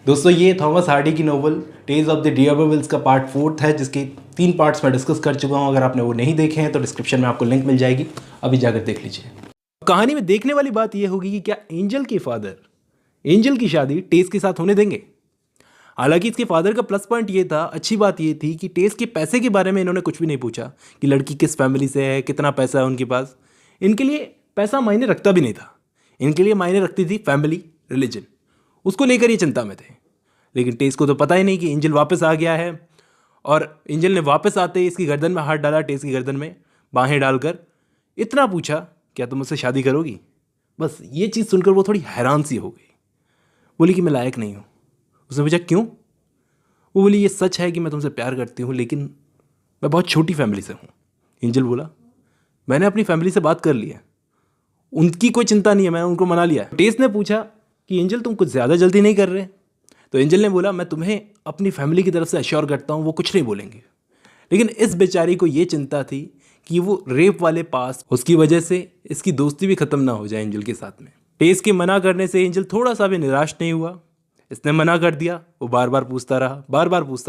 दोस्तों ये Thomas Hardy की नोवेल टेल्स ऑफ द डियाबोविल्स का पार्ट 4 है, जिसके 3 पार्ट्स मैं डिस्कस कर चुका हूँ। अगर आपने वो नहीं देखे हैं तो डिस्क्रिप्शन में आपको लिंक मिल जाएगी, अभी जाकर देख लीजिए। कहानी में देखने वाली बात यह होगी कि क्या एंजल के फादर एंजल की शादी टेस के साथ होने देंगे। हालांकि इसके फादर का प्लस पॉइंट ये था, अच्छी बात ये थी कि टेस के पैसे के बारे में इन्होंने कुछ भी नहीं पूछा कि लड़की किस फैमिली से है, कितना पैसा है उनके पास। इनके लिए पैसा मायने रखता भी नहीं था, इनके लिए मायने रखती थी फैमिली, रिलीजन। उसको लेकर ये चिंता में थे। लेकिन टेस को तो पता ही नहीं कि एंजल वापस आ गया है, और एंजल ने वापस आते ही इसकी गर्दन में हाथ डाला, टेस की गर्दन में बाहें डालकर इतना पूछा, क्या तुम मुझसे शादी करोगी। बस ये चीज़ सुनकर वो थोड़ी हैरान सी हो गई। बोली कि मैं लायक नहीं हूँ। उसने पूछा क्यों। वो बोली ये सच है कि मैं तुमसे प्यार करती हूँ, लेकिन मैं बहुत छोटी फैमिली से हूँ। एंजल बोला मैंने अपनी फैमिली से बात कर ली है, उनकी कोई चिंता नहीं है, मैंने उनको मना लिया है। टेस ने पूछा कि एंजल तुम कुछ ज़्यादा जल्दी नहीं कर रहे। तो एंजल ने बोला मैं तुम्हें अपनी फैमिली की तरफ से अश्योर करता हूँ वो कुछ नहीं बोलेंगे। लेकिन इस बेचारी को ये चिंता थी कि वो रेप वाले पास, उसकी वजह से इसकी दोस्ती भी खत्म ना हो जाए एंजल के साथ में। टेस के मना करने से एंजल थोड़ा सा भी निराश नहीं हुआ। इसने मना कर दिया, वो बार बार पूछता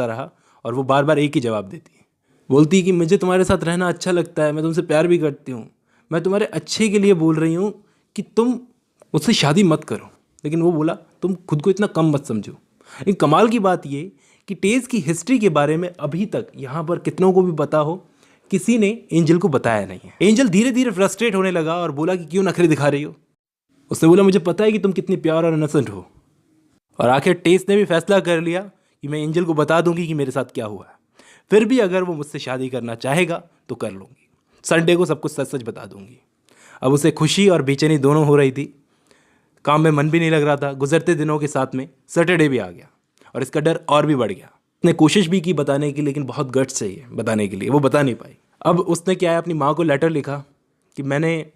रहा और वो बार बार एक ही जवाब देती। बोलती कि मुझे तुम्हारे साथ रहना अच्छा लगता है, मैं तुमसे प्यार भी करती हूँ, मैं तुम्हारे अच्छे के लिए बोल रही हूँ कि तुम मुझसे शादी मत करो। लेकिन वो बोला तुम खुद को इतना कम मत समझो। लेकिन कमाल की बात ये कि टेस की हिस्ट्री के बारे में अभी तक यहाँ पर कितनों को भी पता हो, किसी ने एंजल को बताया नहीं है। एंजल धीरे धीरे फ्रस्ट्रेट होने लगा और बोला कि क्यों नखरे दिखा रही हो। उसने बोला मुझे पता है कि तुम कितनी प्यार और इनोसेंट हो। और आखिर टेस ने भी फैसला कर लिया कि मैं एंजल को बता दूंगी कि मेरे साथ क्या हुआ है। फिर भी अगर वो मुझसे शादी करना चाहेगा तो कर लूँगी, संडे को सब कुछ सच सच बता दूंगी। अब उसे खुशी और बेचैनी दोनों हो रही थी, काम में मन भी नहीं लग रहा था। गुजरते दिनों के साथ में सैटरडे भी आ गया और इसका डर और भी बढ़ गया। उसने कोशिश भी की बताने की, लेकिन बहुत गट्स चाहिए बताने के लिए, वो बता नहीं पाई। अब उसने क्या है, अपनी माँ को लेटर लिखा कि मैंने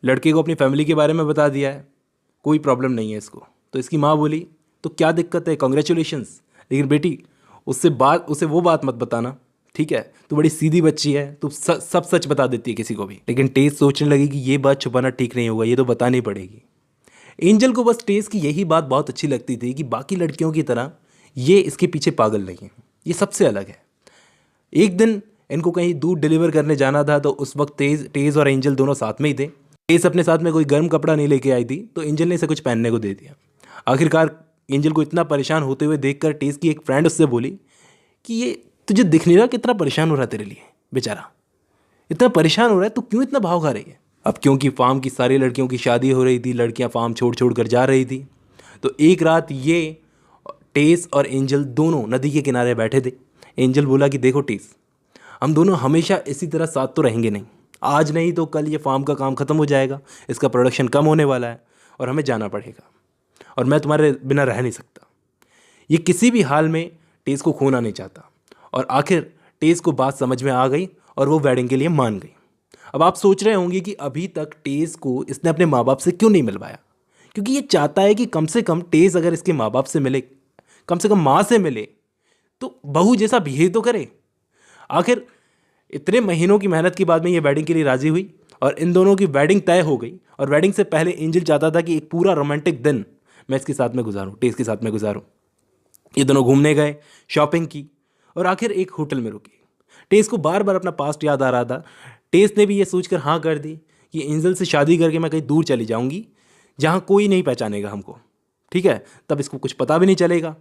लड़के को अपनी फैमिली के बारे में बता दिया है, कोई प्रॉब्लम नहीं है इसको। तो इसकी माँ बोली तो क्या दिक्कत है, कॉन्ग्रेचुलेशंस, लेकिन बेटी उसे वो बात मत बताना, ठीक है, तू बड़ी सीधी बच्ची है, तू सब सच बता देती है किसी को भी। लेकिन टेस सोचने लगी कि ये बात छुपाना ठीक नहीं होगा, ये तो बतानी पड़ेगी। एंजल को बस टेस की यही बात बहुत अच्छी लगती थी कि बाकी लड़कियों की तरह ये इसके पीछे पागल नहीं है, ये सबसे अलग है। एक दिन इनको कहीं दूध डिलीवर करने जाना था, तो उस वक्त टेस और एंजल दोनों साथ में ही थे। टेस अपने साथ में कोई गर्म कपड़ा नहीं लेके आई थी, तो एंजल ने इसे कुछ पहनने को दे दिया। आखिरकार एंजल को इतना परेशान होते हुए देखकर टेस की एक फ्रेंड उससे बोली कि ये तुझे दिख नहीं रहा कितना परेशान हो रहा है तेरे लिए, बेचारा इतना परेशान हो रहा है, तू क्यों इतना भाव खा रही है। अब क्योंकि फार्म की सारी लड़कियों की शादी हो रही थी, लड़कियां फार्म छोड़ छोड़ कर जा रही थी, तो एक रात ये टेस और एंजल दोनों नदी के किनारे बैठे थे। एंजल बोला कि देखो टेस, हम दोनों हमेशा इसी तरह साथ तो रहेंगे नहीं, आज नहीं तो कल ये फार्म का काम ख़त्म हो जाएगा, इसका प्रोडक्शन कम होने वाला है और हमें जाना पड़ेगा, और मैं तुम्हारे बिना रह नहीं सकता। ये किसी भी हाल में टेस को खोना नहीं चाहता। और आखिर टेस को बात समझ में आ गई और वो वेडिंग के लिए मान गई। अब आप सोच रहे होंगे कि अभी तक टेस को इसने अपने माँ बाप से क्यों नहीं मिलवाया, क्योंकि ये चाहता है कि कम से कम टेस अगर इसके माँ बाप से मिले, कम से कम माँ से मिले, तो बहू जैसा बिहेव तो करे। आखिर इतने महीनों की मेहनत के बाद में ये वेडिंग के लिए राजी हुई और इन दोनों की वेडिंग तय हो गई। और वेडिंग से पहले एंजल चाहता था कि एक पूरा रोमांटिक दिन मैं इसके साथ में गुजारूं, टेस के साथ में गुजारूं। ये दोनों घूमने गए, शॉपिंग की और आखिर एक होटल में रुके। टेस को बार बार अपना पास्ट याद आ रहा था। टेस ने भी ये सोचकर हाँ कर दी कि एंजल से शादी करके मैं कहीं दूर चली जाऊंगी जहाँ कोई नहीं पहचानेगा हमको, ठीक है, तब इसको कुछ पता भी नहीं चलेगा।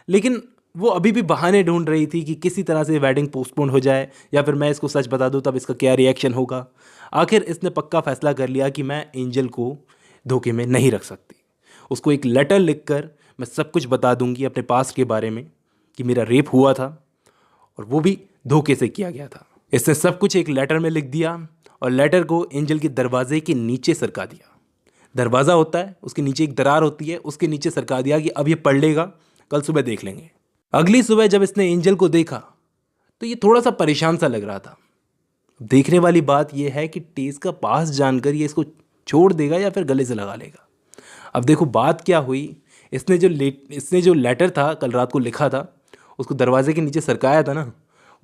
लेकिन वो अभी भी बहाने ढूंढ रही थी कि किसी तरह से वेडिंग पोस्टपोन हो जाए, या फिर मैं इसको सच बता दूँ तब इसका क्या रिएक्शन होगा। आखिर इसने पक्का फैसला कर लिया कि मैं एंजल को धोखे में नहीं रख सकती। उसको एक लेटर लिखकर मैं सब कुछ बता दूंगी अपने पास्ट के बारे में, कि मेरा रेप हुआ था और वो भी धोखे से किया गया था। इसने सब कुछ एक लेटर में लिख दिया और लेटर को एंजल के दरवाजे के नीचे सरका दिया। दरवाज़ा होता है, उसके नीचे एक दरार होती है, उसके नीचे सरका दिया कि अब ये पढ़ लेगा, कल सुबह देख लेंगे। अगली सुबह जब इसने एंजल को देखा तो ये थोड़ा सा परेशान सा लग रहा था। देखने वाली बात यह है कि टेस का पास जानकर ये इसको छोड़ देगा या फिर गले से लगा लेगा। अब देखो बात क्या हुई, इसने जो लेटर था कल रात को लिखा था, उसको दरवाजे के नीचे सरकाया था ना,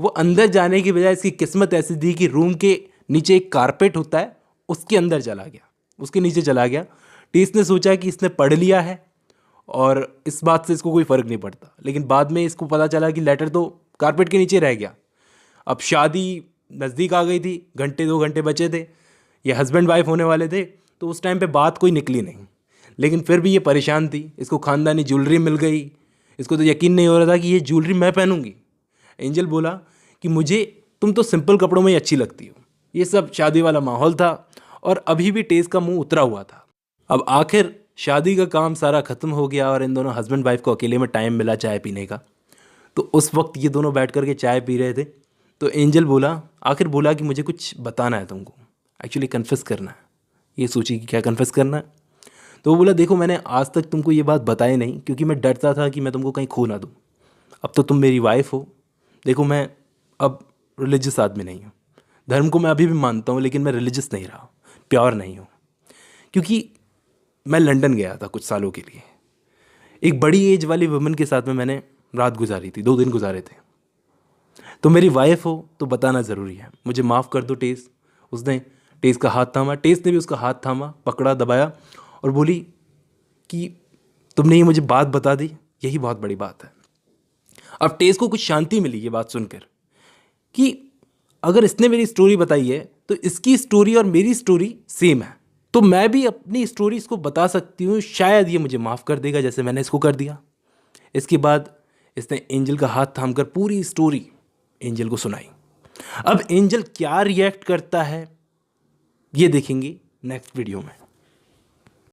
वो अंदर जाने की बजाय इसकी किस्मत ऐसी थी कि रूम के नीचे एक कारपेट होता है, उसके अंदर चला गया, उसके नीचे चला गया। टेस ने सोचा कि इसने पढ़ लिया है और इस बात से इसको कोई फ़र्क नहीं पड़ता। लेकिन बाद में इसको पता चला कि लेटर तो कारपेट के नीचे रह गया। अब शादी नज़दीक आ गई थी, घंटे 2 घंटे बचे थे, ये हस्बैंड वाइफ होने वाले थे, तो उस टाइम पे बात कोई निकली नहीं। लेकिन फिर भी ये परेशान थी, इसको ख़ानदानी ज्वेलरी मिल गई, इसको तो यकीन नहीं हो रहा था कि ये ज्वेलरी मैं पहनूंगी। एंजल बोला कि मुझे तुम तो सिंपल कपड़ों में ही अच्छी लगती हो। ये सब शादी वाला माहौल था और अभी भी टेस का मुंह उतरा हुआ था। अब आखिर शादी का काम सारा ख़त्म हो गया और इन दोनों हस्बैंड वाइफ को अकेले में टाइम मिला चाय पीने का। तो उस वक्त ये दोनों बैठ कर के चाय पी रहे थे। तो एंजल आखिर बोला कि मुझे कुछ बताना है तुमको, एक्चुअली कन्फेस करना है। ये सोची कि क्या कन्फेस करना है। तो वो बोला देखो मैंने आज तक तुमको ये बात बताई नहीं क्योंकि मैं डरता था कि मैं तुमको कहीं खो ना दूँ। अब तो तुम मेरी वाइफ हो। देखो मैं अब रिलीजियस आदमी नहीं हूँ, धर्म को मैं अभी भी मानता हूँ, लेकिन मैं रिलीजियस नहीं रहा, प्योर नहीं हूँ। क्योंकि मैं लंदन गया था कुछ सालों के लिए, एक बड़ी एज वाली वुमन के साथ में मैंने रात गुजारी थी, 2 दिन गुजारे थे। तो मेरी वाइफ हो तो बताना ज़रूरी है। मुझे माफ़ कर दो टेस। उसने टेस का हाथ थामा, टेस ने भी उसका हाथ थामा, पकड़ा, दबाया और बोली कि तुमने ये मुझे बात बता दी, यही बहुत बड़ी बात है। अब टेस को कुछ शांति मिली ये बात सुनकर कि अगर इसने मेरी स्टोरी बताई है तो इसकी स्टोरी और मेरी स्टोरी सेम है, तो मैं भी अपनी स्टोरी इसको बता सकती हूँ, शायद ये मुझे माफ़ कर देगा जैसे मैंने इसको कर दिया। इसके बाद इसने एंजल का हाथ थामकर पूरी स्टोरी एंजल को सुनाई। अब एंजल क्या रिएक्ट करता है ये देखेंगे नेक्स्ट वीडियो में।